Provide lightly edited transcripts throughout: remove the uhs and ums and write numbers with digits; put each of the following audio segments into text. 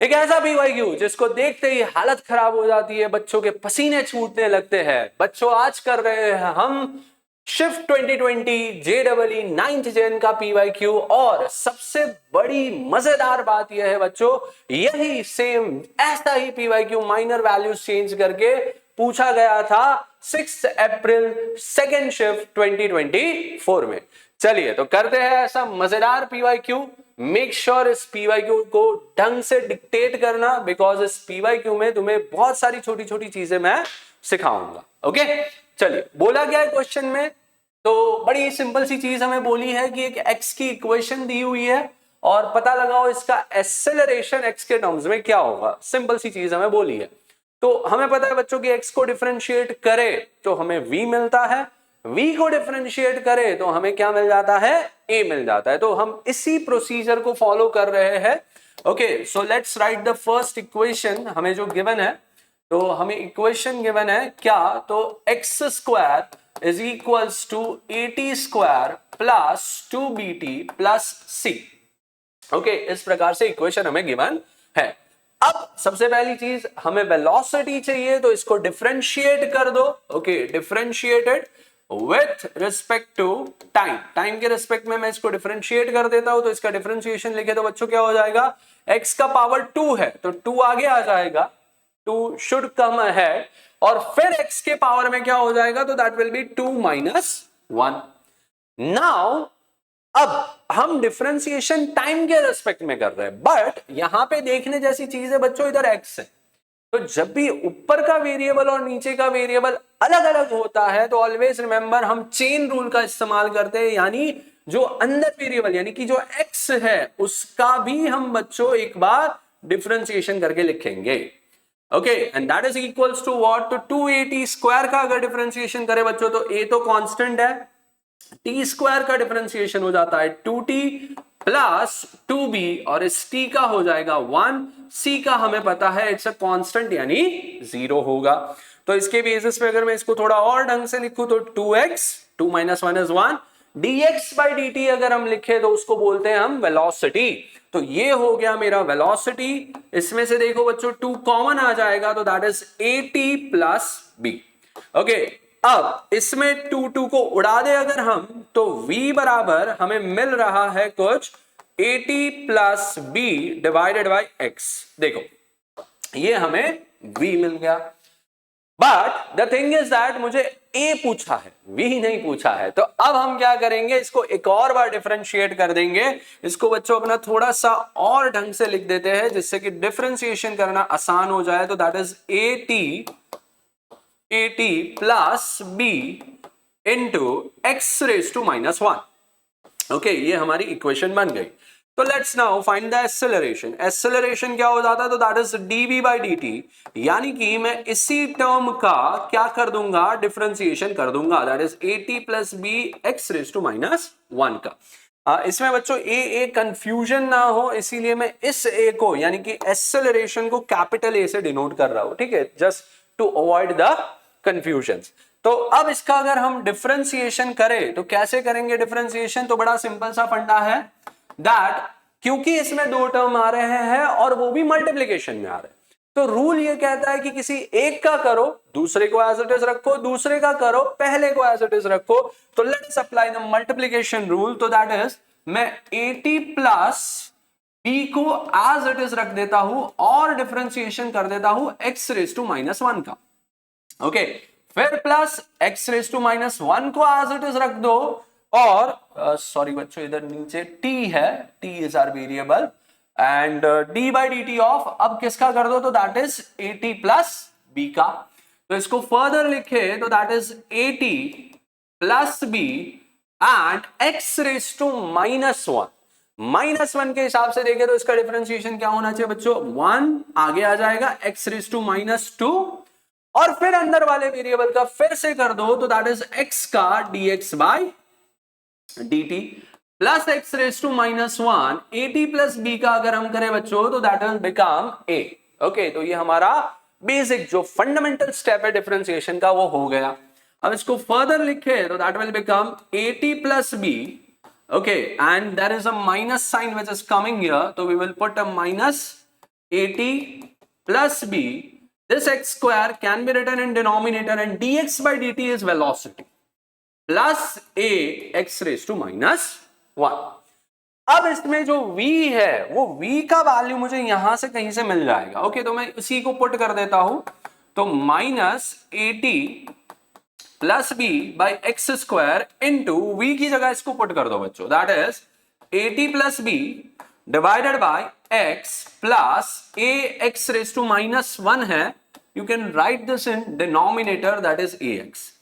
एक ऐसा पीवाईक्यू जिसको देखते ही हालत खराब हो जाती है, बच्चों के पसीने छूटने लगते हैं। बच्चों आज कर रहे हैं हम शिफ्ट 2020 JEE 9th जेन का पीवाईक्यू, और सबसे बड़ी मजेदार बात यह है बच्चों, यही सेम ऐसा ही पीवाईक्यू माइनर वैल्यूज चेंज करके पूछा गया था 6 अप्रैल सेकेंड शिफ्ट 2024 में। चलिए तो करते हैं ऐसा मजेदार पीवाईक्यू। मेक श्योर इस पीवाईक्यू को ढंग से डिक्टेट करना, बिकॉज इस पीवाईक्यू में तुम्हें बहुत सारी छोटी छोटी चीजें मैं सिखाऊंगा। ओके, चलिए बोला गया है क्वेश्चन में, तो बड़ी सिंपल सी चीज हमें बोली है कि एक एक्स की इक्वेशन दी हुई है और पता लगाओ इसका एक्सेलरेशन एक्स के टर्म्स में क्या होगा। सिंपल सी चीज हमें बोली है। तो हमें पता है बच्चों की एक्स को डिफरेंशिएट करे तो हमें v मिलता है, v को डिफरेंशिएट करे तो हमें क्या मिल जाता है, a मिल जाता है। तो हम इसी प्रोसीजर को फॉलो कर रहे हैं। Okay, so let's write the first equation. हमें जो गिवन है, तो हमें इक्वेशन गिवन है क्या, तो x square is equals to a t square plus 2bt plus c। Okay, इस प्रकार से इक्वेशन हमें गिवन है। अब सबसे पहली चीज हमें वेलोसिटी चाहिए, तो इसको डिफरेंशिएट कर दो। Okay, differentiated with respect to time, time के रिस्पेक्ट में मैं इसको डिफरेंशिएट कर देता हूं, तो इसका डिफरेंशिएशन लिखे तो बच्चों क्या हो जाएगा, x का पावर 2 है तो 2 आगे आ जाएगा, 2 शुड कम है, और फिर x के पावर में क्या हो जाएगा, तो that will be 2 minus 1। Now अब हम डिफरेंशिएशन टाइम के रेस्पेक्ट में कर रहे हैं, बट यहां पे देखने जैसी चीज है बच्चों, इधर x है, तो जब भी ऊपर का वेरिएबल और नीचे का वेरिएबल अलग अलग होता है तो ऑलवेज रिमेंबर हम चेन रूल का इस्तेमाल करते हैं, यानी जो अंदर वेरिएबल यानी कि जो x है उसका भी हम बच्चों एक बार डिफरेंशिएशन करके लिखेंगे। Okay, and that is equals to what, तो 280 स्क्वायर का अगर डिफरेंशिएशन करें बच्चों तो a तो कांस्टेंट है, टी स्क्वायर का डिफरेंशिएशन हो जाता है 2t प्लस 2b, और इस t का हो जाएगा 1, c का हमें पता है इट्स अ कांस्टेंट यानी 0 होगा। तो इसके बेसिस पे अगर मैं इसको थोड़ा और ढंग से लिखूं तो 2x, 2 minus 1 is 1, dx by dt अगर हम लिखे तो उसको बोलते हैं हम वेलोसिटी। तो ये हो गया मेरा वेलोसिटी। इसमें से देखो बच्चों 2 कॉमन आ जाएगा तो that is at plus b। Okay, अब इसमें 2 को उड़ा दे अगर हम, तो v बराबर हमें मिल रहा है कुछ at plus b divided by x। देखो ये हमें v मिल गया, but the thing is that मुझे a पूछा है, v नहीं पूछा है। तो अब हम क्या करेंगे, इसको एक और बार डिफरेंशिएट कर देंगे। इसको बच्चों अपना थोड़ा सा और ढंग से लिख देते हैं जिससे कि डिफरेंशिएशन करना आसान हो जाए। तो that is at plus b into x raise to minus 1। Okay, ये हमारी इक्वेशन बन गई। तो let's now find the acceleration. Acceleration क्या हो जाता है, तो that is dv by dt, यानी कि मैं इसी टर्म का क्या कर दूंगा, डिफरेंशिएशन कर दूंगा, that is at plus b x raise to minus 1 का। इसमें बच्चों ए कंफ्यूजन ना हो, इसीलिए मैं इस a को यानी कि एक्सेलरेशन को कैपिटल A से डिनोट कर रहा हूं, ठीक है, just to avoid the confusion. तो अब इसका अगर हम डिफरेंशिएशन करें तो कैसे करेंगे डिफरेंशिएशन, तो बड़ा सिंपल सा फंडा है दैट क्योंकि इसमें 2 टर्म आ रहे हैं और वो भी मल्टीप्लिकेशन में आ रहे हैं, तो रूल ये कहता है कि किसी एक का करो दूसरे को एज इट इज रखो, दूसरे का करो पहले को एज इट इज रखो। तो let's apply the multiplication rule. तो दैट इज मैं 80 प्लस b को एज इट इज रख देता हूं और डिफरेंशिएशन कर देता हूं x रेज टू माइनस 1 का। ओके, फिर plus x raise to minus 1 को एज इट इज रख दो, और सॉरी बच्चों इधर नीचे t है, t is our variable, and d by dt of अब किसका कर दो, तो that is at plus b का। तो इसको फर्दर लिखे तो that is at plus b and x raise to minus 1। Minus 1 के हिसाब से देखे तो इसका डिफरेंशिएशन क्या होना चाहिए बच्चों, 1 आगे आ जाएगा, x रेज टू माइनस 2, और फिर अंदर वाले वेरिएबल का फिर से कर दो तो दैट इज x का dx by dt plus x raise to minus 1, at plus b का अगर हम करें बच्चों तो that will become a। Okay, तो ये हमारा बेसिक जो फंडामेंटल स्टेप है डिफरेंशिएशन का वो हो गया। अब इसको फर्दर लिखे तो that will become at plus b। Okay, and there is a minus sign which is coming here, तो we will put a minus 80 plus b, this x square can be written in denominator and dx by dt is velocity plus a x raised to minus 1. अब इसमें जो v है वो v का value मुझे यहां से कहीं से मिल जाएगा. ओके, तो मैं इसी को पुट कर देता हूं. तो -80 plus b by x square into v की जगह इसको पुट कर दो बच्चों. That is 80 plus b divided by x plus a x raise to -1 है. You can write this in denominator, that is a x.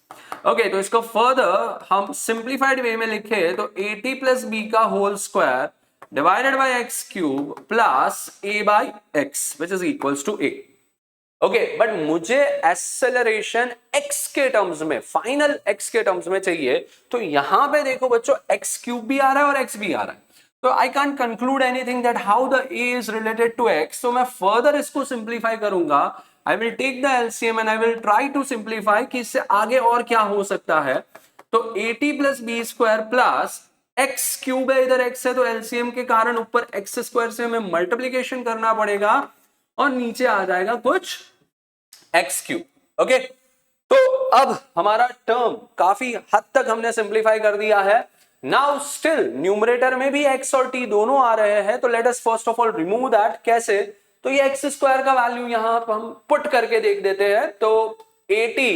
Okay, तो इसको further हम सिंप्लीफाइड वे में लिखे तो 80 प्लस बी का whole square divided by x cube plus a by x which is equals to a. Okay, but मुझे acceleration x के terms में, फाइनल x के टर्म्स में चाहिए. तो यहां पे देखो बच्चों, x क्यूब भी आ रहा है और x भी आ रहा है. तो I can conclude anything that how the a is related to x. तो मैं फर्दर इसको सिंप्लीफाई करूंगा. I will take the LCM and I will try to simplify कि इससे आगे और क्या हो सकता है. तो 80 plus b square plus x cube है, इधर x है तो एलसीएम के कारण ऊपर एक्स स्क्वायर से हमें मल्टीप्लीकेशन करना पड़ेगा और न्नीचे आ जाएगा कुछ एक्स क्यूब. ओके, तो अब हमारा टर्म काफी हद तक हमने सिंप्लीफाई कर दिया है. नाउ स्टिल न्यूमरेटर में भी x और t दोनों आ रहे हैं. तो let us first of all remove that. कैसे? तो ये एक्स स्क्वायर का वैल्यू यहां पर हम पुट करके देख देते हैं. तो 80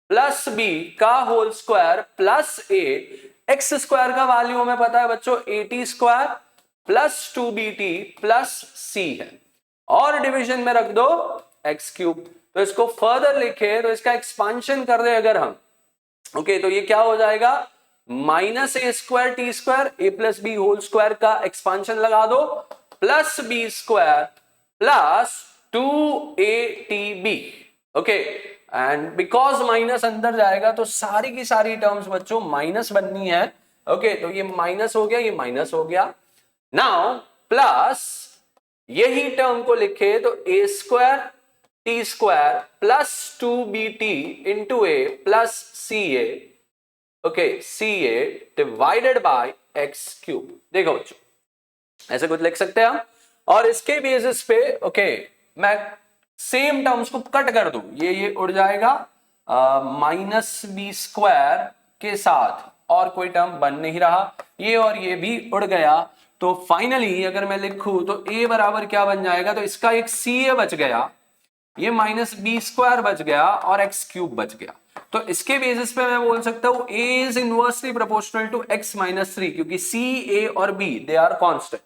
प्लस बी का whole square plus a, x square का वैल्यू हमें पता है बच्चों 80 स्क्वायर प्लस 2bt प्लस सी है और डिवीजन में रख दो एक्स क्यूब. तो इसको फर्दर लिखे तो इसका एक्सपांशन कर दे अगर हम. ओके, तो ये क्या हो जाएगा? Minus a square T square a plus b whole square का एक्सपांशन लगा दो plus b square plus 2ab. Okay, and because minus अंदर जाएगा तो सारी की सारी टर्म्स बच्चों माइनस बननी है. ओके, तो ये माइनस हो गया, ये माइनस हो गया. नाउ प्लस यही टर्म को लिखे तो A square T square plus 2bt into A plus C A. Okay, C A divided by x cube. देखो बच्चों, ऐसे कुछ लिख सकते हैं हम. और इसके बेसिस पे मैं सेम टर्म्स को कट कर दूं. ये उड़ जाएगा माइनस बी स्क्वायर के साथ और कोई टर्म बन नहीं रहा. ये और ये भी उड़ गया. तो फाइनली अगर मैं लिखूं तो a बराबर क्या बन जाएगा? तो इसका एक सी ए बच गया, ये माइनस बी स्क्वायर बच गया और एक्स क्यूब बच गया. तो इसके बेसिस पे मैं बोल सकता हूं a is inversely proportional to x minus 3 क्योंकि c, a और b दे आर कांस्टेंट.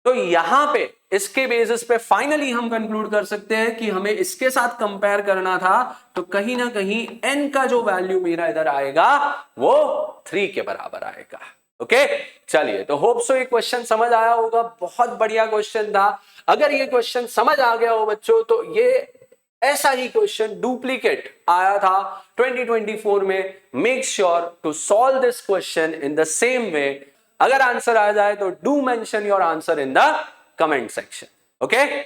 तो यहां पे इसके बेसिस पे फाइनली हम कंक्लूड कर सकते हैं कि हमें इसके साथ कंपेयर करना था. तो कहीं ना कहीं n का जो वैल्यू मेरा इधर आएगा वो 3 के बराबर आएगा. ओके, चलिए, तो होप सो ये क्वेश्चन समझ आया होगा. बहुत बढ़िया क्वेश्चन था. अगर ये क्वेश्चन समझ आ गया हो बच्चों तो ये ऐसा ही क्वेश्चन डुप्लीकेट आया था 2024 में. Make sure to solve this question in the same way. अगर आंसर आ जाए तो do mention your answer in the comment section. Okay.